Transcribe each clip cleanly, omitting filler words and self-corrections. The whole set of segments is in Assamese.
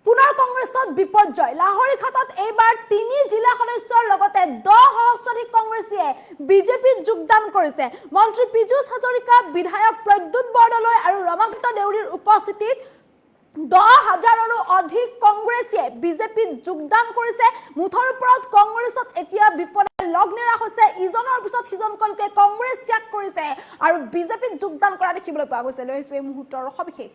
পুনৰ কংগ্ৰেছত বিপৰ্যয় লাহৰীঘাটত এইবাৰ 3 জিলা সদস্যৰ লগতে 10 সহস্ৰাধিক কংগ্ৰেছীয়ে বিজেপিত যোগদান কৰিছে মন্ত্ৰী পীযুষ হাজৰিকা বিধায়ক প্ৰদ্যুৎ বৰদলৈ আৰু ৰমাকান্ত দেউৰীৰ উপস্থিতিত 10,000ৰো অধিক কংগ্ৰেছীয়ে বিজেপিত যোগদান কৰিছে মুঠৰ ওপৰত কংগ্ৰেছত এতিয়া বিপদে লগ নেৰা হৈছে ইজনৰ পিছত সিজনকৈ কংগ্ৰেছ ত্যাগ কৰিছে আৰু বিজেপিত যোগদান কৰা দেখিবলৈ পোৱা গৈছে লৈছো এই মুহূৰ্তৰ সবিশেষ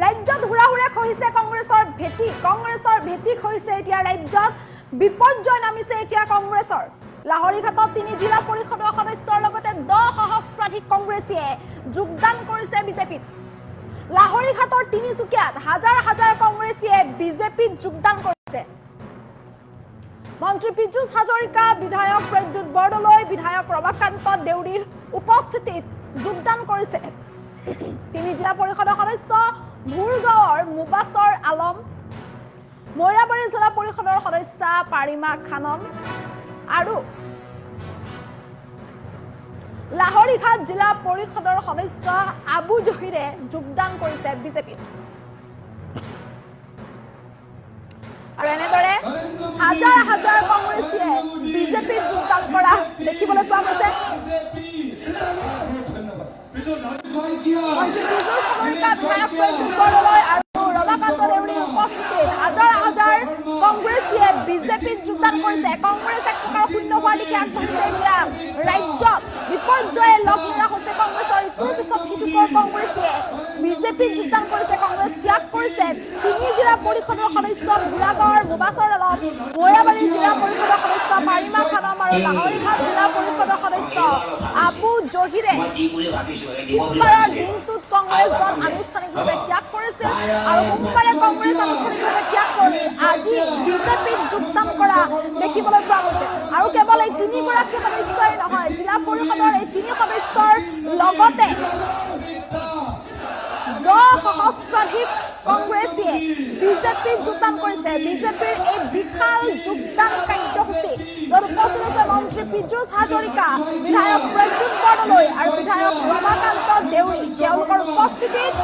ৰাজ্যত হুৰাহুৰে খহিছে কংগ্ৰেছৰ ভেটি খহিছে এতিয়া ৰাজ্যত বিপৰ্যয় নামিছে এতিয়া কংগ্ৰেছৰ লাহৰীঘাটত 3 জিলা পৰিষদৰ সদস্যৰ লগতে 10 সহস্ৰাধিক কংগ্ৰেছীয়ে যোগদান কৰিছে বিজেপিত লাহৰীঘাটৰ তিনিচুকীয়াত হাজাৰ হাজাৰ কংগ্ৰেছীয়ে বিজেপিত যোগদান কৰিছে মন্ত্ৰী পীযুষ হাজৰিকা বিধায়ক প্ৰদ্যুৎ বৰদলৈ বিধায়ক ৰমাকান্ত দেউৰীৰ উপস্থিতিত যোগদান কৰিছে 3 জিলা পৰিষদৰ সদস্য ভুৰগাঁৱৰ মুবাছৰ আলম মৈৰাবাৰী জিলা পৰিষদৰ সদস্য পাৰিমা খানম আৰু লাহৰীঘাট জিলা পৰিষদৰ সদস্য আবু জহিৰে যোগদান কৰিছে বিজেপিত আৰু এনেদৰে হাজাৰ হাজাৰ কংগ্ৰেছীয়ে বিজেপিত যোগদান কৰা দেখিবলৈ পোৱা গৈছে মন্ত্ৰী পীযুষ হাজৰিকা বিধায়ক প্ৰদ্যুৎ বৰদলৈ আৰু ৰমাকান্ত দেউৰীৰ উপস্থিতিত হাজাৰ হাজাৰ কংগ্ৰেছীয়ে বিজেপিত যোগদান কৰিছে কংগ্ৰেছ এক প্ৰকাৰ শূন্য হোৱাৰ দিশে আগবাঢ়িছে এতিয়া ৰাজ্যত বিপৰ্যয়ে লগ নেৰা হৈছে কংগ্ৰেছৰ ইটোৰ পিছত সিটোকৈ কংগ্ৰেছীয়ে বিজেপিত যোগদান কৰিছে কংগ্ৰেছ ত্যাগ কৰিছে 3 জিলা পৰিষদৰ সদস্য বুঢ়াগাঁৱৰ মুবাছৰ আলম মৈৰাবাৰী জিলা পৰিষদৰ সদস্য পাৰিমা খানম আৰু লাহৰীঘাট জিলা পৰিষদৰ সদস্য আবু জহিৰে সোমবাৰৰ দিনটোত কংগ্ৰেছ দল আনুষ্ঠানিকভাৱে ত্যাগ কৰিছিল আৰু সোমবাৰে কংগ্ৰেছ আনুষ্ঠানিকভাৱে ত্যাগ কৰি আজি বিজেপিত যোগদান কৰা দেখিবলৈ পোৱা গৈছে আৰু কেৱল এই 3গৰাকী সদস্যই নহয় জিলা পৰিষদৰ এই 3 সদস্যৰ লগতে 10 সহস্ৰাধিক কংগ্ৰেছীয়ে বিজেপিত যোগদান কৰিছে বিজেপিৰ এই বিশাল যোগদান কাৰ্যসূচী য'ত উপস্থিত আছে মন্ত্ৰী পীযুষ হাজৰিকা বিধায়ক প্ৰদ্যুৎ বৰদলৈ আৰু বিধায়ক ৰমাকান্ত দেউৰী তেওঁলোকৰ উপস্থিতিত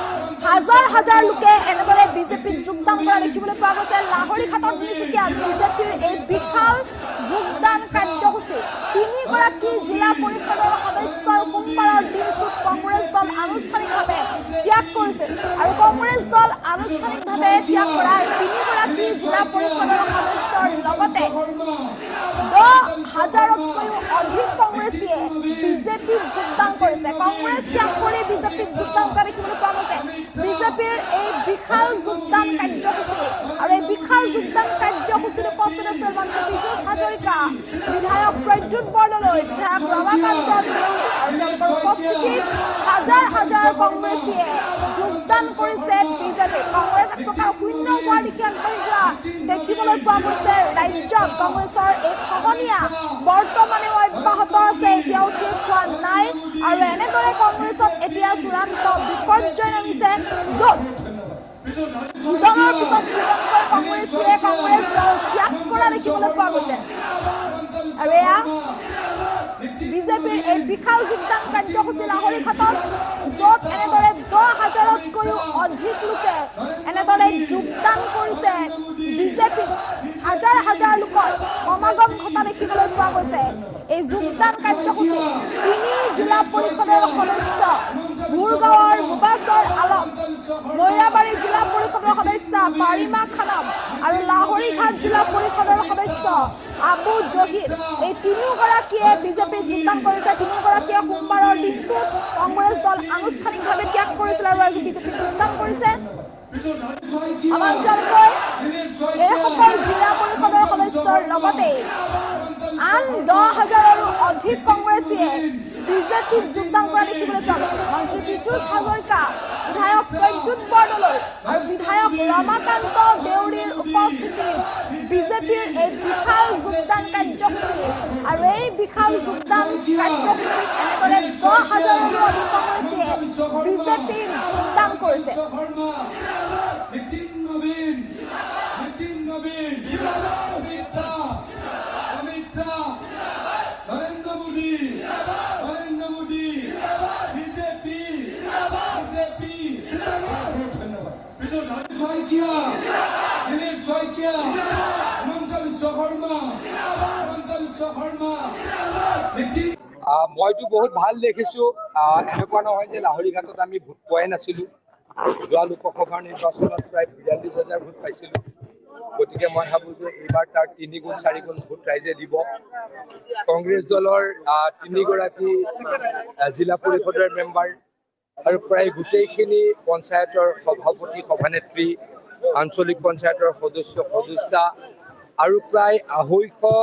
হাজাৰ হাজাৰ লোকে এনেদৰে বিজেপিত যোগদান কৰা দেখিবলৈ পোৱা গৈছে লাহৰীঘাটত তিনিচুকীয়াত বিজেপিৰ এই বিশাল যোগদান কাৰ্যসূচী 3গৰাকী জিলা পৰিষদৰ সদস্যৰ সোমবাৰৰ দিনটোত কংগ্ৰেছ দল আনুষ্ঠানিকভাৱে ত্যাগ কৰিছে আৰু কংগ্ৰেছ দল আনুষ্ঠানিকভাৱে ত্যাগ কৰা 3গৰাকী জিলা পৰিষদৰ সদস্যৰ লগতে 10,000তকৈও অধিক কংগ্ৰেছীয়ে বিজেপিত যোগদান কৰিছে কংগ্ৰেছ ত্যাগ কৰি বিজেপিত যোগদান কৰা দেখিবলৈ পোৱা গৈছে বিজেপিৰ এই বিশাল যোগদান কাৰ্যসূচী আৰু এই বিশাল যোগদান কাৰ্যসূচীত উপস্থিত আছিল মন্ত্ৰী পীযুষ হাজৰিকা বিধায়ক প্ৰদ্যুৎ বৰদলৈ বিধায়ক ৰমাকান্ত দেউৰী আৰু তেওঁলোকৰ উপস্থিতিত হাজাৰ হাজাৰ কংগ্ৰেছীয়ে যোগদান কৰিছে বিজেপিত কংগ্ৰেছ এক প্ৰকাৰ শূন্য হোৱাৰ দিশে আগবাঢ়ি যোৱা দেখিবলৈ পোৱা গৈছে ৰাজ্যত কংগ্ৰেছৰ এই খহনীয়া বৰ্তমানেও অব্যাহত আছে এতিয়াও শেষ হোৱা নাই আৰু এনেদৰে কংগ্ৰেছত এতিয়া চূড়ান্ত বিপৰ্যয় নামিছে য'ত ইজনৰ পিছত সিজনকৈ কংগ্ৰেছীয়ে কংগ্ৰেছ দল ত্যাগ কৰা দেখিবলৈ পোৱা গৈছে আৰু এয়া বিজেপিৰ এই বিশাল যোগদান কাৰ্যসূচী লাহৰীঘাটত য'ত এনেদৰে 10,000তকৈও অধিক লোকে এনেদৰে যোগদান কৰিছে বিজেপিত হাজাৰ হাজাৰ লোকৰ সমাগম ঘটা দেখিবলৈ পোৱা গৈছে এই যোগদান কাৰ্যসূচী 3 জিলা পৰিষদৰ সদস্য ভুৰগাঁৱৰ মুবাছৰ আলম মৈৰাবাৰী জিলা পৰিষদৰ সদস্য পাৰিমা খানম আৰু লাহৰীঘাট জিলা পৰিষদৰ সদস্য আবু জহিৰ এই 3গৰাকীয়ে বিজেপিত যোগদান কৰিছে 3গৰাকীয়ে সোমবাৰৰ দিনটোত কংগ্ৰেছ দল আনুষ্ঠানিকভাৱে ত্যাগ কৰিছিল আৰু আজি বিজেপিত যোগদান কৰিছে আমাঞ্চলকৈ এইসকল জিলা পৰিষদৰ সদস্যৰ লগতে আন 10,000ৰো অধিক কংগ্ৰেছীয়ে বিজেপিত যোগদান কৰা দেখিবলৈ পোৱা গৈছে মন্ত্ৰী পীযুষ হাজৰিকা বিধায়ক প্ৰদ্যুৎ বৰদলৈ আৰু বিধায়ক ৰমাকান্ত দেউৰীৰ উপস্থিতিত বিজেপিৰ এই বিশাল যোগদান কাৰ্যসূচী আৰু এই বিশাল যোগদান কাৰ্যসূচীত এনেদৰে 10,000ৰো অধিক কংগ্ৰেছীয়ে বিজেপিত যোগদান কৰিছে BJP মইতো বহুত ভাল দেখিছোঁ। এনেকুৱা নহয় যে লাহৰীঘাটত আমি ভোট পোৱাই নাছিলোঁ। যোৱা লোকসভাৰ নিৰ্বাচনত প্ৰায় ৪২,০০০ ভোট পাইছিলোঁ। গতিকে মই ভাবোঁ যে এইবাৰ তাৰ ৩ গুণ ৪ গুণ ভোট ৰাইজে দিব। কংগ্ৰেছ দলৰ ৩গৰাকী জিলা পৰিষদৰ মেম্বাৰ আৰু প্ৰায় গোটেইখিনি পঞ্চায়তৰ সভাপতি সভানেত্ৰী, আঞ্চলিক পঞ্চায়তৰ সদস্যা আৰু প্ৰায় ২৫০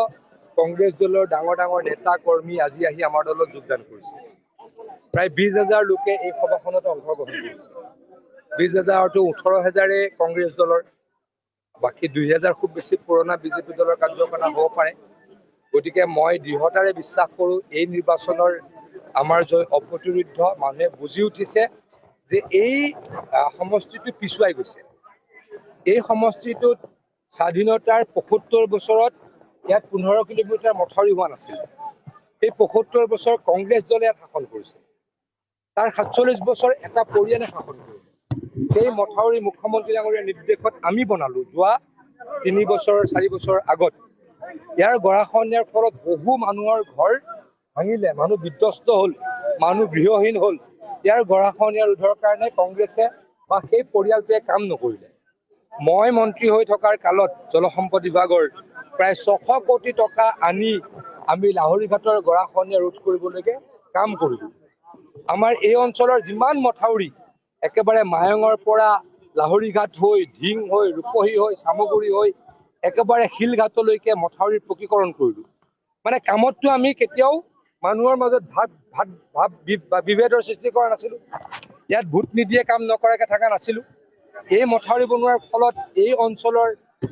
কংগ্ৰেছ দলৰ ডাঙৰ ডাঙৰ নেতা কৰ্মী আজি আহি আমাৰ দলত যোগদান কৰিছে। প্ৰায় ২০,০০০ লোকে এই সভাখনত অংশগ্ৰহণ কৰিছে। ২০,০০০ অৰ্থ ১৮,০০০ কংগ্ৰেছ দলৰ, বাকী ২,০০০ খুব বেছি পুৰণা বিজেপি দলৰ কাৰ্যকৰ্তা হ'ব পাৰে। গতিকে মই দৃঢ়তাৰে বিশ্বাস কৰোঁ এই নিৰ্বাচনৰ আমাৰ জয় অপ্ৰতিৰোধ্য। মানুহে বুজি উঠিছে যে এই সমষ্টিটো পিছুৱাই গৈছে। এই সমষ্টিটোত স্বাধীনতাৰ ৭৫ বছৰত ইয়াত ১৫ কিলোমিটাৰ মথাউৰি হোৱা নাছিল। এই ৭৫ বছৰ কংগ্ৰেছ দলে ইয়াত শাসন কৰিছে। তাৰ ৪৭ বছৰ এটা পৰিয়ালে শাসন কৰিছে। সেই মথাউৰি মুখ্যমন্ত্ৰী ডাঙৰীয়াৰ নিৰ্দেশত আমি বনালোঁ যোৱা ৩ বছৰ ৪ বছৰ আগত। ইয়াৰ গৰাখহনীয়াৰ ফলত বহু মানুহৰ ঘৰ ভাঙিলে, মানুহ বিধ্বস্ত হ'ল, মানুহ গৃহহীন হ'ল। ইয়াৰ গৰাখহনীয়া ৰোধৰ কাৰণে কংগ্ৰেছে বা সেই পৰিয়ালটোৱে কাম নকৰিলে। মই মন্ত্ৰী হৈ থকাৰ কালত জলসম্পদ বিভাগৰ প্ৰায় ৬০০ কোটি টকা আনি আমি লাহৰীঘাটৰ গৰাখহনীয়া ৰোধ কৰিবলৈকে কাম কৰিলোঁ। আমাৰ এই অঞ্চলৰ যিমান মথাউৰি একেবাৰে মায়ঙৰ পৰা লাহৰীঘাট হৈ, ঢিং হৈ, ৰূপহী হৈ, চামগুৰি হৈ একেবাৰে শিলঘাটলৈকে মথাউৰিৰ পকীকৰণ কৰিলোঁ। মানে কামতটো আমি কেতিয়াও মানুহৰ মাজত বিভেদৰ সৃষ্টি কৰা নাছিলোঁ। ইয়াত ভোট নিদিয়ে কাম নকৰাকৈ থকা নাছিলোঁ। এই মথাউৰি বনোৱাৰ ফলত এই অঞ্চলৰ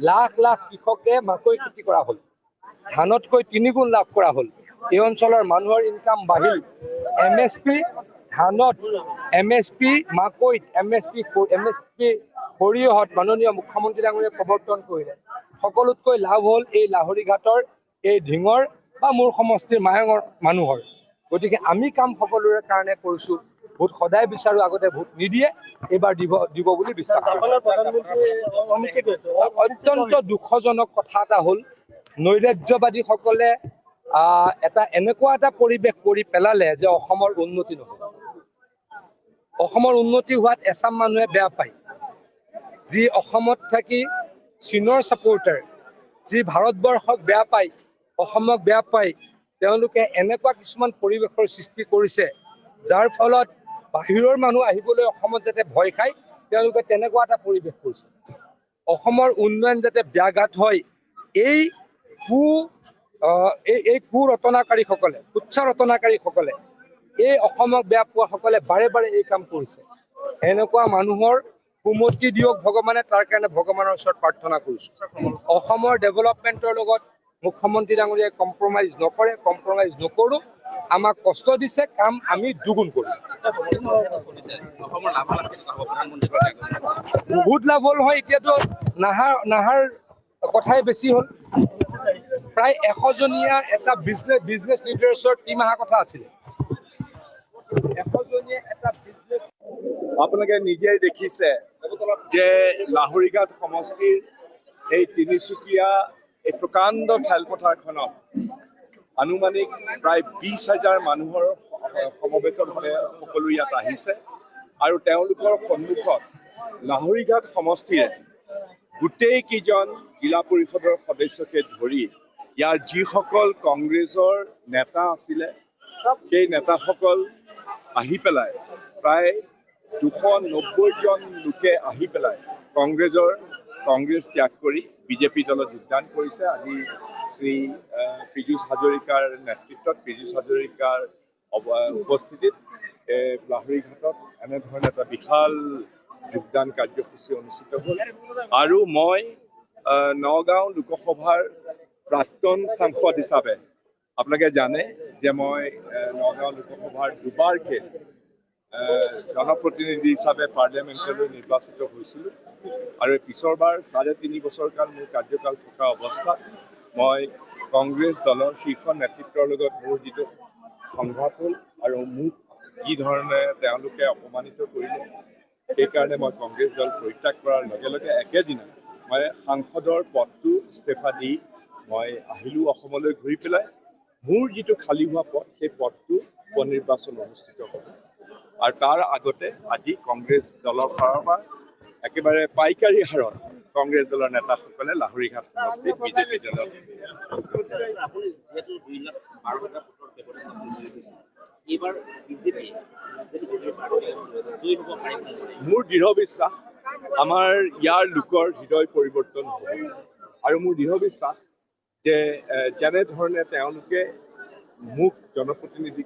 লাখ লাখ কৃষকে মাকৈ খেতি কৰা হ'ল, ধানতকৈ ৩ গুণ লাভ কৰা হ'ল। এই অঞ্চলৰ মানুহৰ ইনকাম বাঢ়িল। MSP ধানত, MSP মাকৈত, MSP সৰিয়হত মাননীয় মুখ্যমন্ত্ৰী ডাঙৰীয়াই প্ৰৱৰ্তন কৰিলে। সকলোতকৈ লাভ হ'ল এই লাহৰীঘাটৰ, এই ঢিঙৰ বা মোৰ সমষ্টিৰ মায়ঙৰ মানুহৰ। গতিকে আমি কাম সকলোৰে কাৰণে কৰিছোঁ। ভোট সদায় বিচাৰোঁ, আগতে ভোট নিদিয়ে, এইবাৰ দিব বুলি বিশ্বাস কৰোঁ। অত্যন্ত দুখজনক কথা এটা হ'ল, নৈৰাজ্যবাদীসকলে এটা এনেকুৱা এটা পৰিৱেশ কৰি পেলালে যে অসমৰ উন্নতি নহ'ব। অসমৰ উন্নতি হোৱাত এচাম মানুহে বেয়া পায়। যি অসমত থাকি চীনৰ ছাপোৰ্টাৰ, যি ভাৰতবৰ্ষক বেয়া পায়, অসমক বেয়া পায়, তেওঁলোকে এনেকুৱা কিছুমান পৰিৱেশৰ সৃষ্টি কৰিছে যাৰ ফলত বাহিৰৰ মানুহ আহিবলৈ অসমত যাতে ভয় খায়, তেওঁলোকে তেনেকুৱা এটা পৰিৱেশ কৰিছে। অসমৰ উন্নয়ন যাতে ব্যাঘাত হয়, এই ৰটনাকাৰীসকলে, কুৎসা ৰটনাকাৰীসকলে, এই অসমক বেয়া পোৱাসকলে বাৰে বাৰে এই কাম কৰিছে। এনেকুৱা মানুহৰ সুমতি দিয়ক ভগৱানে, তাৰ কাৰণে ভগৱানৰ ওচৰত প্ৰাৰ্থনা কৰিছোঁ। অসমৰ ডেভেলপমেণ্টৰ লগত মুখ্যমন্ত্ৰী ডাঙৰীয়াই কম্প্ৰমাইজ নকৰে, কম্প্ৰমাইজ নকৰোঁ। আমাক কষ্ট দিছে, কাম আমি দুগুণ কৰিম। বহুত লাভ হ'ল হয়, এতিয়াতো নাহাৰ কথাই বেছি হ'ল। প্ৰায় ১০০জনীয়া এটা বিজনেছ লিডাৰ্ছৰ টীম অহা কথা আছিলে। ১০০জনীয়া এটা বিজনেছ। আপোনালোকে নিজেই দেখিছে যে লাহৰীঘাট সমষ্টিৰ এই তিনিচুকীয়া এই প্ৰকাণ্ড খেলপথাৰখনত আনুমানিক প্ৰায় ২০,০০০ মানুহৰ সমবেতভাৱে সকলো ইয়াত আহিছে আৰু তেওঁলোকৰ সন্মুখত লাহৰীঘাট সমষ্টিৰে গোটেই কেইজন জিলা পৰিষদৰ সদস্যকে ধৰি ইয়াৰ যিসকল কংগ্ৰেছৰ নেতা আছিলে, সেই নেতাসকল আহি পেলাই প্ৰায় ২৯০জন লোকে আহি পেলাই কংগ্ৰেছ ত্যাগ কৰি বিজেপি দলত যোগদান কৰিছে। আজি শ্ৰী পীযুষ হাজৰিকাৰ নেতৃত্বত, পীযুষ হাজৰিকাৰ উপস্থিতিত লাহৰীঘাটত এনেধৰণৰ এটা বিশাল যোগদান কাৰ্যসূচী অনুষ্ঠিত হ'ল। আৰু মই নগাঁও লোকসভাৰ প্ৰাক্তন সাংসদ হিচাপে আপোনালোকে জানে যে মই নগাঁও লোকসভাৰ দুবাৰকৈ জনপ্ৰতিনিধি হিচাপে পাৰ্লিয়ামেণ্টলৈ নিৰ্বাচিত হৈছিলোঁ। আৰু পিছৰবাৰ ৩.৫ বছৰকাল মোৰ কাৰ্যকাল থকা অৱস্থাত মই কংগ্ৰেছ দলৰ শীৰ্ষ নেতৃত্বৰ লগত মোৰ যিটো সংঘাত হ'ল আৰু মোক যি ধৰণে তেওঁলোকে অপমানিত কৰিলে, সেইকাৰণে মই কংগ্ৰেছ দল পৰিত্যাগ কৰাৰ লগে লগে একেদিনা মই সাংসদৰ পদটো ইস্তফা দি মই আহিলোঁ অসমলৈ ঘূৰি পেলাই। মোৰ যিটো খালী হোৱা পদ সেই পদটো উপনিৰ্বাচন অনুষ্ঠিত হ'ব আৰু তাৰ আগতে আজি কংগ্ৰেছ দলৰ ফালৰ পৰা একেবাৰে পাইকাৰী হাৰত কংগ্ৰেছ দলৰ নেতাসকলে লাহৰীঘাট সমষ্টিত বিজেপি দলত মোৰ দৃঢ় বিশ্বাস আমাৰ ইয়াৰ লোকৰ হৃদয় পৰিৱৰ্তন হ'ব আৰু মোৰ দৃঢ় বিশ্বাস যে যেনেধৰণে তেওঁলোকে মোক জনপ্ৰতিনিধি